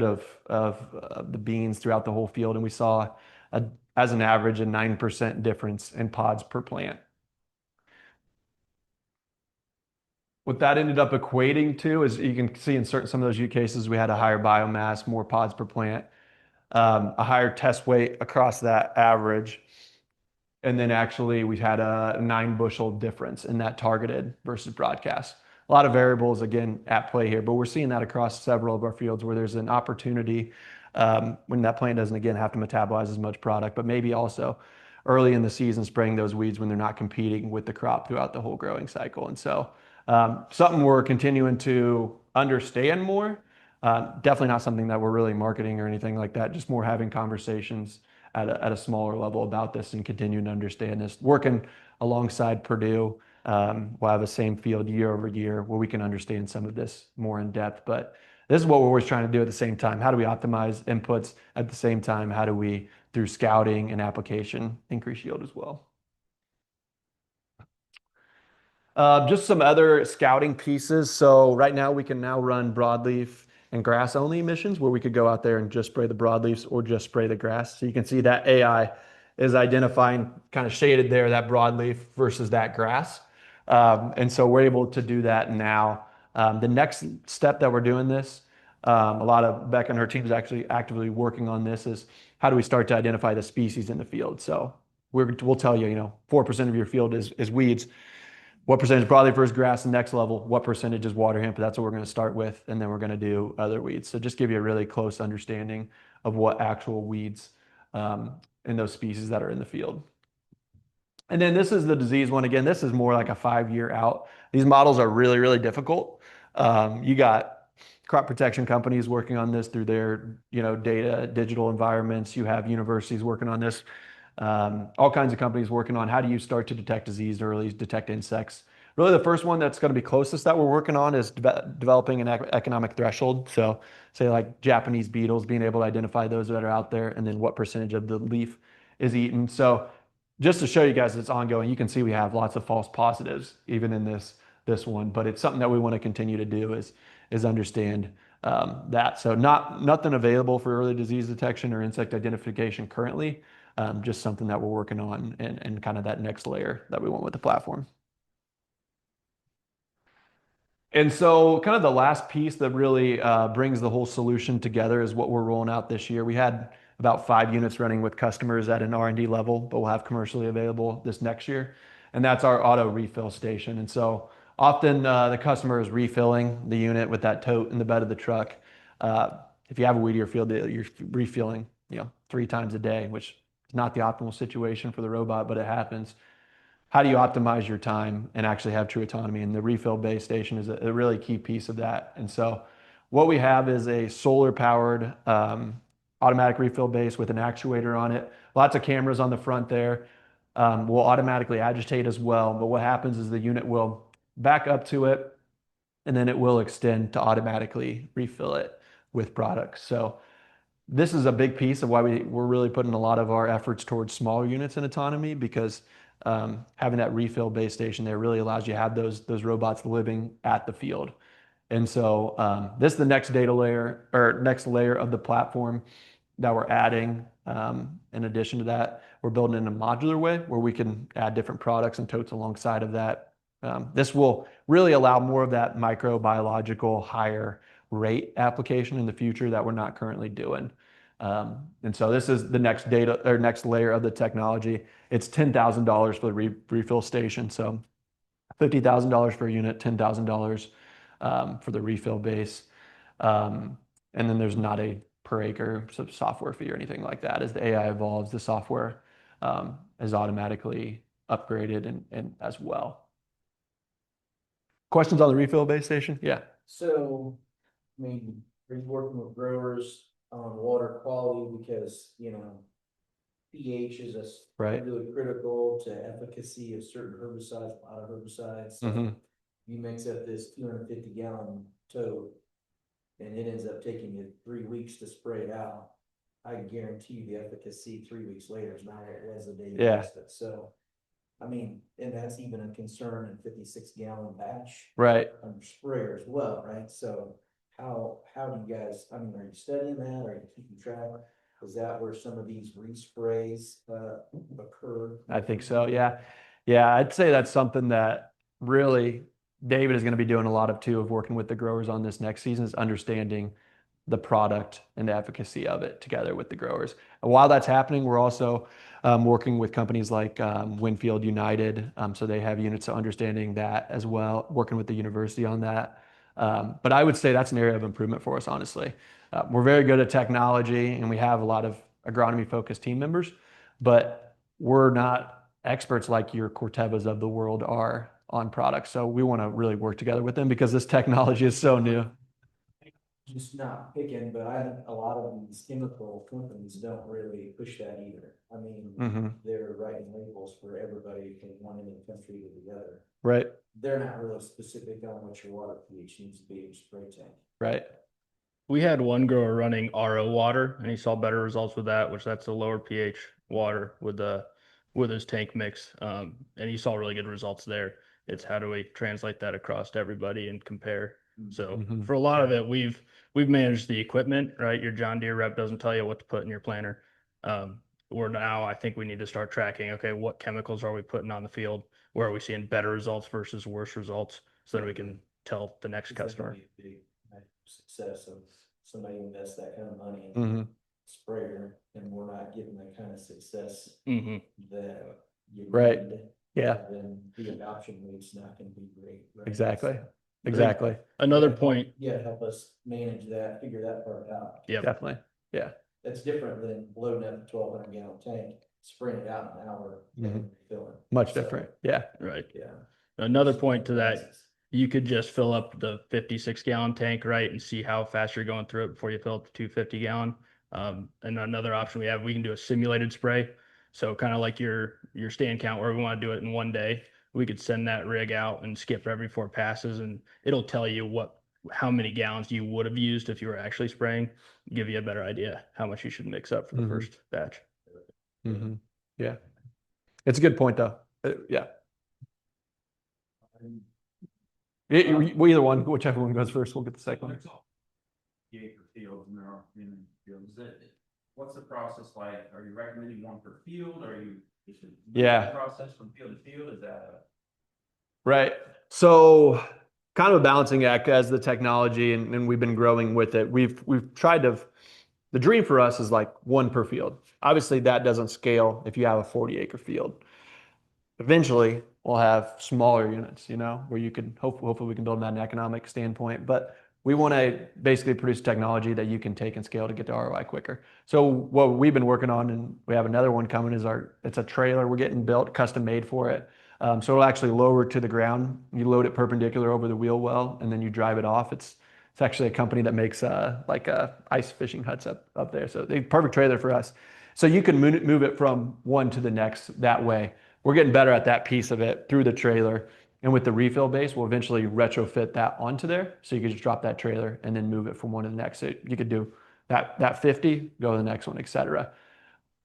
of the beans throughout the whole field, and we saw as an average a 9% difference in pods per plant. What that ended up equating to is, you can see in some of those use cases, we had a higher biomass, more pods per plant, a higher test weight across that average. And then actually we had a 9 bushel difference in that targeted versus broadcast. A lot of variables, again, at play here, but we're seeing that across several of our fields where there's an opportunity when that plant doesn't, again, have to metabolize as much product, but maybe also early in the season spraying those weeds when they're not competing with the crop throughout the whole growing cycle. And so something we're continuing to understand more. Definitely not something that we're really marketing or anything like that, just more having conversations at a smaller level about this and continuing to understand this. Working alongside Purdue, we'll have the same field year over year where we can understand some of this more in depth. But this is what we're always trying to do at the same time. How do we optimize inputs at the same time? How do we, through scouting and application, increase yield as well? Just some other scouting pieces. So right now we can now run broadleaf and grass only emissions where we could go out there and just spray the broadleaves or just spray the grass. So you can see that AI is identifying, kind of shaded there, that broadleaf versus that grass. And so we're able to do that now. The next step that we're doing this, a lot of Becca and her team is actually actively working on this, is how do we start to identify the species in the field? So we'll tell you, 4% of your field is weeds. What percentage broadleaf versus grass? The next level, what percentage is water hemp? That's what we're going to start with, and then we're going to do other weeds. So just give you a really close understanding of what actual weeds in those species that are in the field. And then this is the disease one. Again, this is more like a 5-year out. These models are really, really difficult. You got crop protection companies working on this through their data, digital environments. You have universities working on this. All kinds of companies working on how do you start to detect disease early, detect insects. Really, the first one that's going to be closest that we're working on is developing an economic threshold. So say like Japanese beetles, being able to identify those that are out there, and then what percentage of the leaf is eaten. So just to show you guys it's ongoing, you can see we have lots of false positives even in this one, but it's something that we want to continue to do is understand that. So nothing available for early disease detection or insect identification currently. Just something that we're working on and kind of that next layer that we want with the platform. And so kind of the last piece that really brings the whole solution together is what we're rolling out this year. We had about 5 units running with customers at an R&D level, but we'll have commercially available this next year. And that's our auto refill station. And so often the customer is refilling the unit with that tote in the bed of the truck. If you have a weedier field, you're refilling 3 times a day, which is not the optimal situation for the robot, but it happens. How do you optimize your time and actually have true autonomy? And the refill base station is a really key piece of that. And so what we have is a solar powered automatic refill base with an actuator on it. Lots of cameras on the front there. Will automatically agitate as well. But what happens is the unit will back up to it, and then it will extend to automatically refill it with products. So this is a big piece of why we're really putting a lot of our efforts towards smaller units and autonomy, because having that refill base station there really allows you to have those robots living at the field. And so this is the next data layer or next layer of the platform that we're adding. In addition to that, we're building in a modular way where we can add different products and totes alongside of that. This will really allow more of that microbiological higher rate application in the future that we're not currently doing. And so this is the next data or next layer of the technology. It's $10,000 for the refill station. So $50,000 for a unit, $10,000 for the refill base. And then there's not a per acre software fee or anything like that. As the AI evolves, the software is automatically upgraded and as well. Questions on the refill base station? Yeah. So, are you working with growers on water quality because, pH is Right. really critical to efficacy of certain herbicides, a lot of herbicides. So Mhm. you mix up this 250-gallon tote and it ends up taking you 3 weeks to spray it out. I guarantee you the efficacy 3 weeks later is not what it was the day you Yeah. mixed it. So, I mean, and that's even a concern in 56-gallon batch Right. under sprayer as well, right? So how do you guys, I mean, are you studying that? Are you keeping track? Is that where some of these resprays occur? I think so. Yeah. Yeah. I'd say that's something that really David is going to be doing a lot of too, of working with the growers on this next season, is understanding the product and the efficacy of it together with the growers. And while that's happening, we're also working with companies like Winfield United. So they have units of understanding that as well, working with the university on that. But I would say that's an area of improvement for us, honestly. We're very good at technology and we have a lot of agronomy focused team members, but we're not experts like your Cortevas of the world are on products. So we want to really work together with them because this technology is so new. Just not picking, but a lot of these chemical companies don't really push that either. I mean, Mhm. they're writing labels for everybody from one end of the country to the other. Right. They're not really specific on what your water pH needs to be in your spray tank. Right. We had one grower running RO water and he saw better results with that, which that's a lower pH water with his tank mix. And he saw really good results there. It's how do we translate that across to everybody and compare. So Mhm. for a lot of it, we've managed the equipment, right? Your John Deere rep doesn't tell you what to put in your planter. Or now I think we need to start tracking, okay, what chemicals are we putting on the field? Where are we seeing better results versus worse results? So that we can tell the next customer. Big success of somebody invest that kind of money in Mhm. sprayer, and we're not getting that kind of success Mm-hmm. that you Right. need. Yeah. Then the adoption rate's not gonna be great. Right? Exactly. So, Exactly. Another yeah, point. Yeah, help us manage that, figure that part out. Yeah. Definitely. Yeah. That's different than loading up a 1,200-gallon tank, spraying it out in an hour, Mhm. and refilling. Much So, different. Yeah. Right. Yeah. Another point to that, you could just fill up the 56-gallon tank, right, and see how fast you're going through it before you fill up the 250-gallon. And another option we have, we can do a simulated spray. So kind of like your stand count where we want to do it in one day. We could send that rig out and skip every 4 passes, and it'll tell you how many gallons you would have used if you were actually spraying, give you a better idea how much you should mix up for the Mhm. first batch. Mhm. Yeah. It's a good point though. Yeah. We either one, whichever one goes first, we'll get the second one. The acre fields and there are fields that, what's the process like? Are you recommending one per field? Are you? Yeah. Process from field to field, is that? Right. So kind of a balancing act as the technology and we've been growing with it. We've tried to, the dream for us is like one per field. Obviously that doesn't scale if you have a 40-acre field. Eventually we'll have smaller units, where you can hopefully we can build them at an economic standpoint, but we want to basically produce technology that you can take and scale to get to ROI quicker. So what we've been working on, and we have another one coming, is it's a trailer we're getting built, custom made for it. So it'll actually lower to the ground. You load it perpendicular over the wheel well, and then you drive it off. It's actually a company that makes ice fishing huts up there. So the perfect trailer for us. So you can move it from one to the next that way. We're getting better at that piece of it through the trailer. And with the refill base, we'll eventually retrofit that onto there. So you can just drop that trailer and then move it from one to the next. So you could do that 50, go to the next one, et cetera.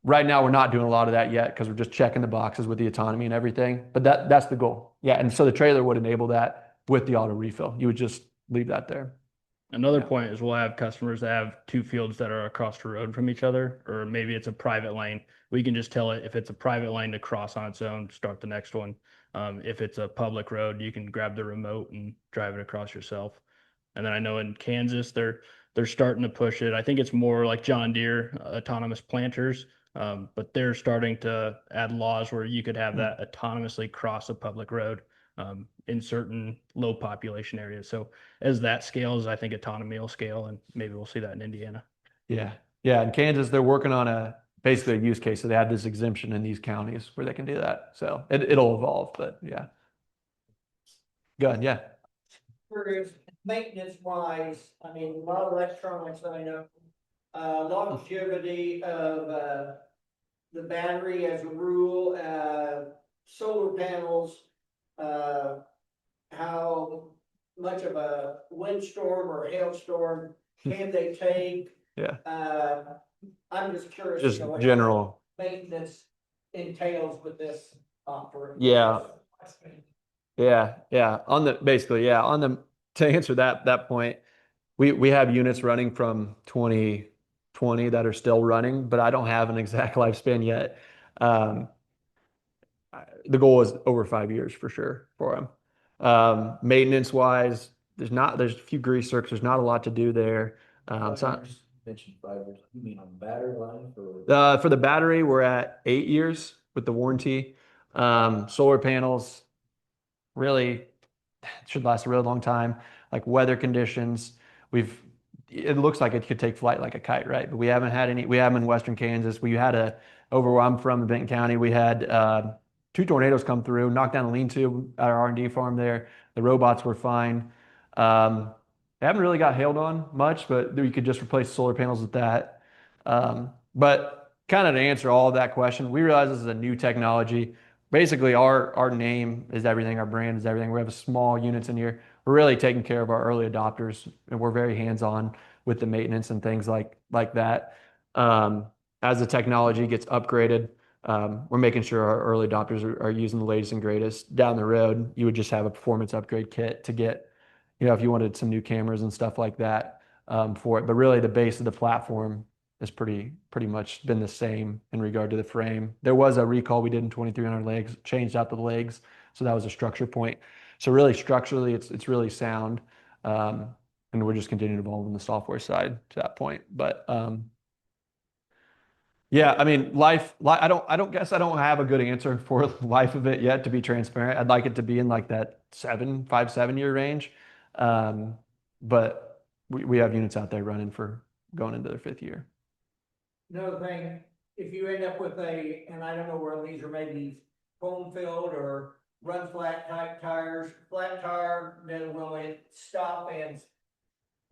Right now, we're not doing a lot of that yet because we're just checking the boxes with the autonomy and everything. But that's the goal. Yeah. And so the trailer would enable that with the auto refill. You would just leave that there. Another point is we'll have customers that have 2 fields that are across the road from each other, or maybe it's a private lane. We can just tell it if it's a private lane to cross on its own, start the next one. If it's a public road, you can grab the remote and drive it across yourself. And then I know in Kansas, they're starting to push it. I think it's more like John Deere autonomous planters, but they're starting to add laws where you could have that autonomously cross a public road in certain low population areas. So as that scales, I think autonomy will scale, and maybe we'll see that in Indiana. Yeah. Yeah. In Kansas, they're working on basically a use case. So they have this exemption in these counties where they can do that. So it'll evolve, but yeah. Go ahead. Yeah. Curious, maintenance wise, I mean, a lot of electronics, I know, longevity of, the battery as a rule, solar panels, how much of a windstorm or hailstorm can they take? Yeah. I'm just curious. Just you know, what general. maintenance entails with this offer. Yeah. Yeah. On the basically, yeah, on the to answer that point, we have units running from 2020 that are still running, but I don't have an exact lifespan yet. Um, the goal is over 5 years for sure for them. Maintenance wise, there's a few grease zerks, there's not a lot to do there. It's not, Mentioned 5 years, you mean on battery line for? for the battery, we're at 8 years with the warranty. Solar panels really should last a really long time. Like weather conditions, it looks like it could take flight like a kite, right? But we haven't had any. We have in Western Kansas. We had over where I'm from in Benton County. We had two tornadoes come through, knocked down a lean-to at our R&D farm there. The robots were fine. They haven't really got hailed on much, but you could just replace solar panels with that. But kind of to answer all of that question, we realize this is a new technology. Basically, our name is everything, our brand is everything. We have a small units in here. We're really taking care of our early adopters, and we're very hands-on with the maintenance and things like that. As the technology gets upgraded, we're making sure our early adopters are using the latest and greatest. Down the road, you would just have a performance upgrade kit to get, if you wanted some new cameras and stuff like that, for it. But really, the base of the platform has pretty much been the same in regard to the frame. There was a recall we did in 2300 legs, changed out the legs, so that was a structure point. So really structurally, it's really sound, and we're just continuing to evolve on the software side to that point. But yeah, I mean, I don't guess I don't have a good answer for life of it yet. To be transparent, I'd like it to be in like that 7 year range, but we have units out there running for going into their 5th year. Another thing, if you end up with and I don't know where these are maybe foam filled or run flat type tires, flat tire, then will it stop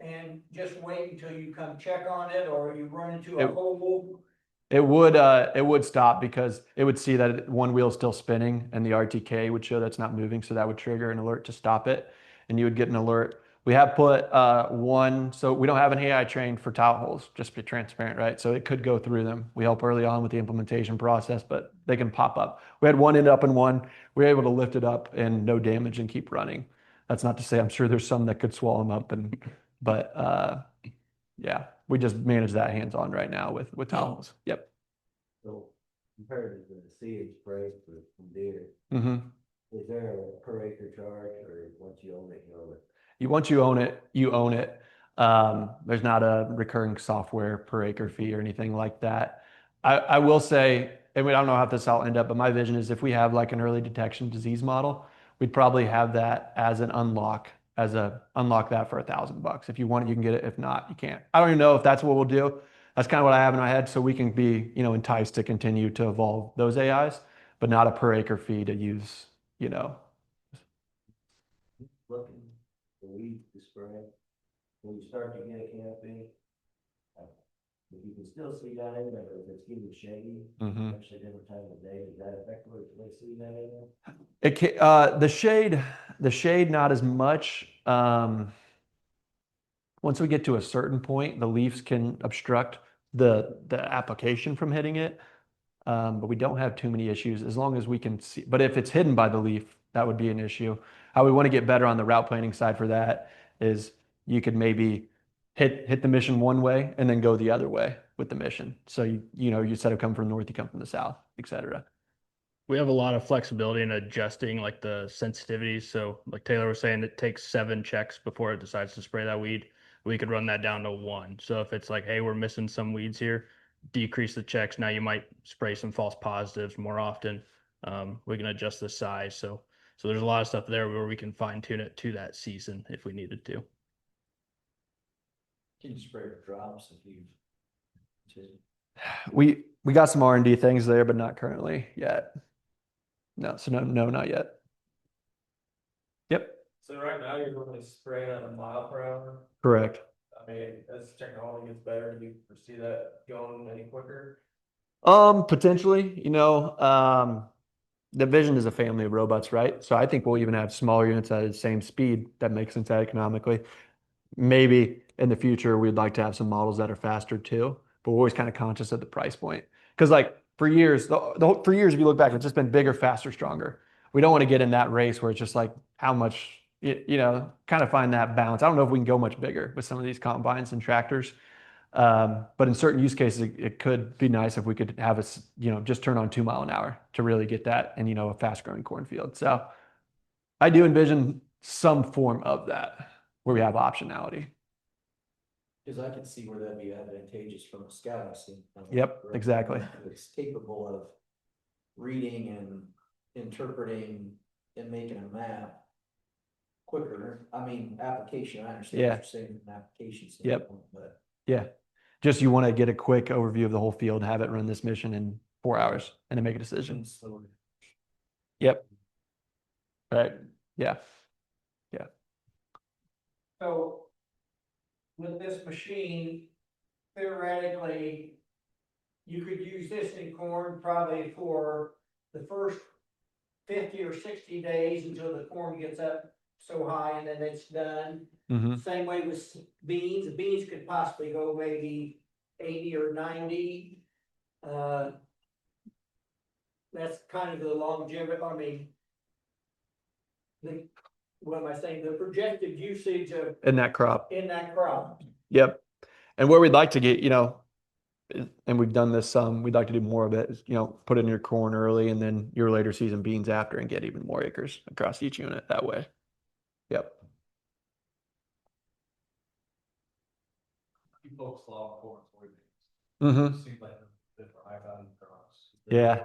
and just wait until you come check on it, or you run into a hole? It would stop because it would see that one wheel is still spinning and the RTK would show that's not moving. So that would trigger an alert to stop it. And you would get an alert. We have put one, so we don't have an AI trained for tile holes, just to be transparent, right? So it could go through them. We help early on with the implementation process, but they can pop up. We had one end up in one. We were able to lift it up and no damage and keep running. That's not to say I'm sure there's some that could swallow them up, but yeah, we just manage that hands-on right now with tile holes. Yep. So compared to the CH price from deer, Mm-hmm. is there a per acre charge, or once you own it, you own it? Once you own it, you own it. There's not a recurring software per acre fee or anything like that. I will say, I don't know how this will end up, but my vision is if we have like an early detection disease model, we'd probably have that as an unlock, unlock that for $1,000. If you want it, you can get it. If not, you can't. I don't even know if that's what we'll do. That's kind of what I have in my head, so we can be, enticed to continue to evolve those AIs, but not a per acre fee to use, Looking for weeds to spray, when you start to get a canopy, if you can still see that in there, if it's getting shady, Mhm. actually different time of day, does that affect where they see that in there? The shade, not as much. Once we get to a certain point, the leaves can obstruct the application from hitting it. But we don't have too many issues as long as we can see. But if it's hidden by the leaf, that would be an issue. How we want to get better on the route planning side for that is you could maybe hit the mission one way and then go the other way with the mission. So you instead of coming from the north, you come from the south, et cetera. We have a lot of flexibility in adjusting like the sensitivities. So like Taylor was saying, it takes 7 checks before it decides to spray that weed. We could run that down to 1. So if it's like, hey, we're missing some weeds here, decrease the checks. Now you might spray some false positives more often. We can adjust the size. So there's a lot of stuff there where we can fine tune it to that season if we needed to. Can you spray drops if you? We got some R&D things there, but not currently yet. No, not yet. Yep. So right now you're looking to spray at a mile per hour. Correct. I mean, as technology gets better, do you foresee that going any quicker? Potentially, the Vision is a family of robots, right? So I think we'll even have smaller units at the same speed that makes sense economically. Maybe in the future, we'd like to have some models that are faster too, but we're always kind of conscious of the price point. Because like for years, for years, if you look back, it's just been bigger, faster, stronger. We don't want to get in that race where it's just like how much, kind of find that balance. I don't know if we can go much bigger with some of these combines and tractors. But in certain use cases, it could be nice if we could have us, just turn on 2 mile an hour to really get that in, a fast growing cornfield. So I do envision some form of that where we have optionality. Cause I can see where that'd be advantageous from a scouting standpoint. Yep, right? exactly. It's capable of reading and interpreting and making a map quicker. I mean, application, I understand Yeah. what you're saying from an application Yep. standpoint, but Yeah. Just you want to get a quick overview of the whole field, have it run this mission in 4 hours and then make a decision. Yep. Right. Yeah. Yeah. So with this machine, theoretically, you could use this in corn probably for the first 50 or 60 days until the corn gets up so high and then it's done. Hmm. Same way with beans. The beans could possibly go maybe 80 or 90. That's kind of the longevity. I mean, what am I saying? The projected usage of In that crop. in that crop. Yep. And where we'd like to get, and we've done this some, we'd like to do more of it, is, put in your corn early and then your later season beans after and get even more acres across each unit that way. Yep. You folks love corn, soybeans. Mm-hmm. Seems like they're high value crops. Yeah.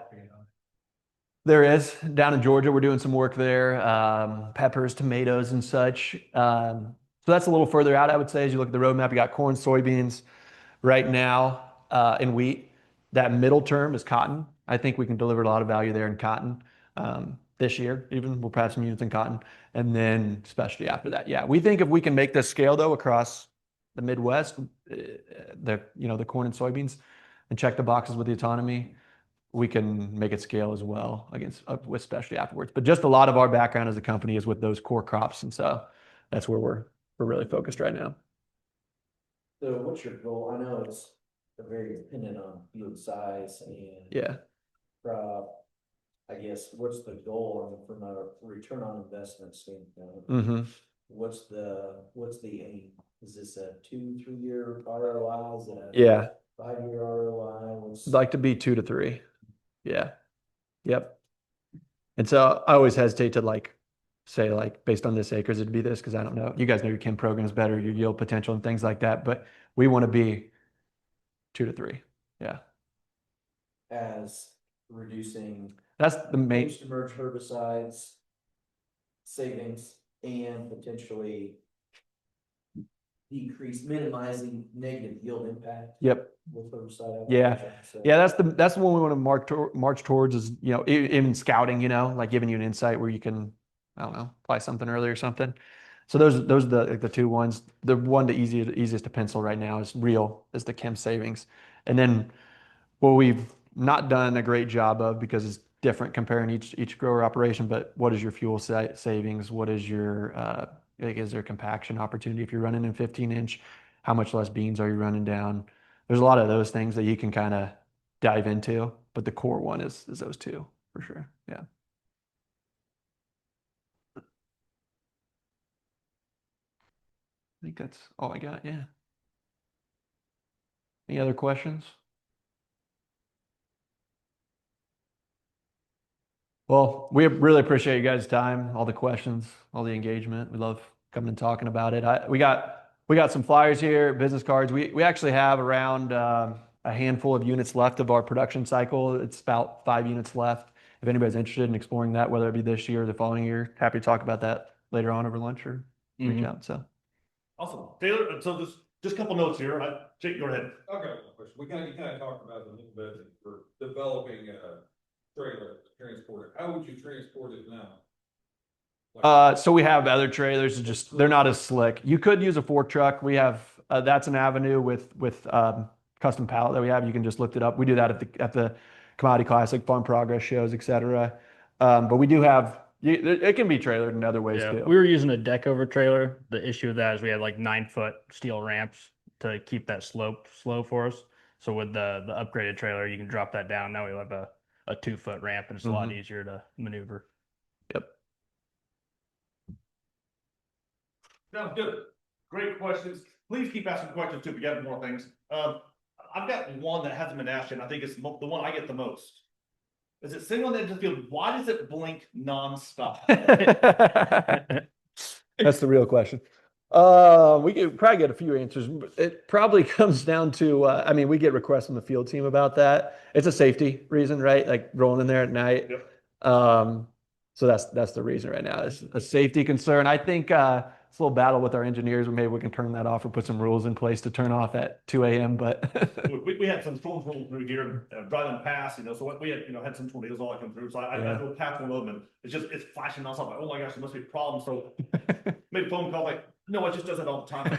There is. Down in Georgia, we're doing some work there, peppers, tomatoes, and such. So that's a little further out, I would say, as you look at the roadmap. You got corn, soybeans right now, and wheat. That middle term is cotton. I think we can deliver a lot of value there in cotton this year. Even we'll have some units in cotton, and then specialty after that. Yeah, we think if we can make this scale though across the Midwest, the corn and soybeans, and check the boxes with the autonomy, we can make it scale as well with specialty afterwards. But just a lot of our background as a company is with those core crops, and so that's where we're really focused right now. so what's your goal? I know it's very dependent on field size and Yeah. crop. I guess, what's the goal from a return on investment standpoint? Mm-hmm. What's the aim? Is this a 2-3 year ROI? Is it a Yeah. 5-year ROI? I'd like to be 2 to 3. Yeah. Yep. And so I always hesitate to say based on this acres, it'd be this, because I don't know. You guys know your chem programs better, your yield potential and things like that, but we want to be 2 to 3. Yeah. As reducing That's the main. post-emerge herbicides, savings, and potentially minimizing negative yield impact. Yep. With herbicide. Yeah. So, Yeah, that's the one we want to march towards is, in scouting, like giving you an insight where you can, I don't know, apply something early or something. So those are the two ones. The one the easiest to pencil right now is the chem savings. And then what we've not done a great job of, because it's different comparing each grower operation, but what is your fuel savings? What is your is there compaction opportunity if you're running in 15-inch? How much less beans are you running down? There's a lot of those things that you can kind of dive into, but the core one is those two for sure. Yeah. I think that's all I got. Yeah. Any other questions? Well, we really appreciate you guys' time, all the questions, all the engagement. We love coming and talking about it. We got some flyers here, business cards. We actually have around a handful of units left of our production cycle. It's about 5 units left. If anybody's interested in exploring that, whether it be this year or the following year, happy to talk about that later on over lunch or reach out. So Awesome. Taylor, so just a couple notes here. Jake, go ahead. Okay, one question. You kind of talked about it a little bit for developing a trailer to transport it. How would you transport it now? So we have other trailers, they're not as slick. You could use a fork truck. We have that's an avenue with custom pallet that we have. You can just look it up. We do that at the Commodity Classic, Farm Progress shows, etc. But we do have, it can be trailered in other ways Yeah, too. we were using a deck over trailer. The issue with that is we had like 9-foot steel ramps to keep that slope slow for us. So with the upgraded trailer, you can drop that down. Now we have a 2-foot ramp, and it's a lot easier to maneuver. Yep. Sounds good. Great questions. Please keep asking questions too if you have more things. I've got one that hasn't been asked yet, and I think it's the one I get the most. Is it sitting on the edge of the field? Why does it blink nonstop? That's the real question. We could probably get a few answers. It probably comes down to, I mean, we get requests from the field team about that. It's a safety reason, right? Like rolling in there at night. Yep. So that's the reason right now. It's a safety concern. I think it's a little battle with our engineers, or maybe we can turn that off or put some rules in place to turn off at 2 a.m. But we had some storms rolling through here, driving past, so we had, had some tornadoes all that come through. So I drove past one of them, and it's flashing nonstop. Like, oh my gosh, there must be a problem. So made a phone call, like, no, it just does it all the time.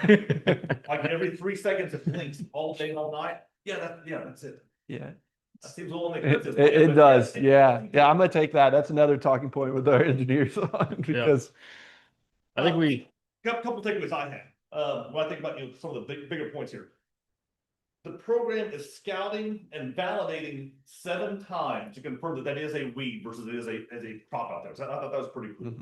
Like every 3 seconds it blinks all day, all night. That's it. Yeah. That seems a little expensive. It does. Yeah. I'm gonna take that. That's another talking point with our engineers because I think couple takeaways I had. When I think about some of the bigger points here. The program is scouting and validating 7 times to confirm that is a weed versus it is a crop out there. So I thought that was pretty cool.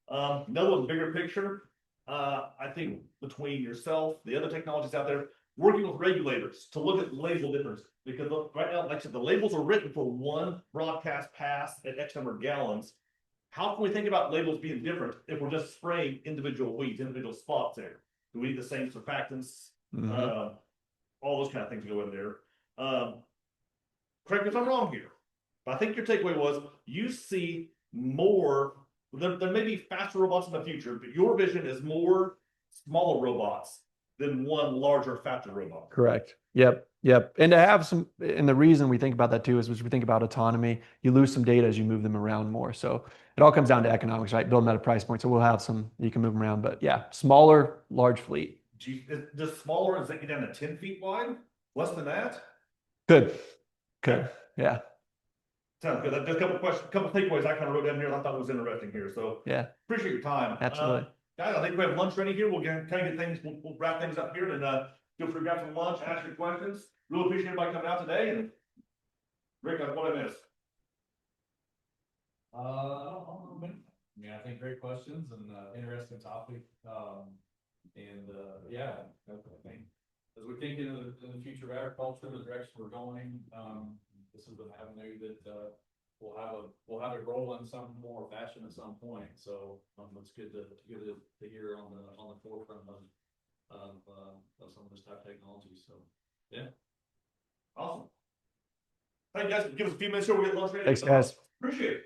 Another one, bigger picture. I think between yourself, the other technologies out there, working with regulators to look at label difference, because right now, like I said, the labels are written for one broadcast pass at X number of gallons. How can we think about labels being different if we're just spraying individual weeds, individual spots there? Do we need the same surfactants? All those kind of things go in there. Correct me if I'm wrong here, but I think your takeaway was you see more. There may be faster robots in the future, but your vision is more smaller robots than one larger, faster robot. Correct. Yep. And to have some, and the reason we think about that too is we think about autonomy. You lose some data as you move them around more. So it all comes down to economics, right? Building at a price point. So we'll have some, you can move them around, but yeah, smaller, large fleet. Does smaller, does that get down to 10 feet wide? Less than that? Good. Yeah. Sounds good. Just a couple takeaways I kind of wrote down here and I thought it was interesting here. So yeah, appreciate your time. Absolutely. Guys, I think we have lunch ready here. We'll kind of get things, we'll wrap things up here and feel free to grab some lunch, ask your questions. Really appreciate everybody coming out today. And Rick, what I missed? I think great questions and interesting topic. I think as we think in the future of agriculture, the direction we're going, this is an avenue that we'll have it roll in some more fashion at some point. So it's good to hear on the forefront of some of this type of technology. So yeah, awesome. Thank you guys. Give us a few minutes here. We'll get lunch ready. Thanks, guys. Appreciate it.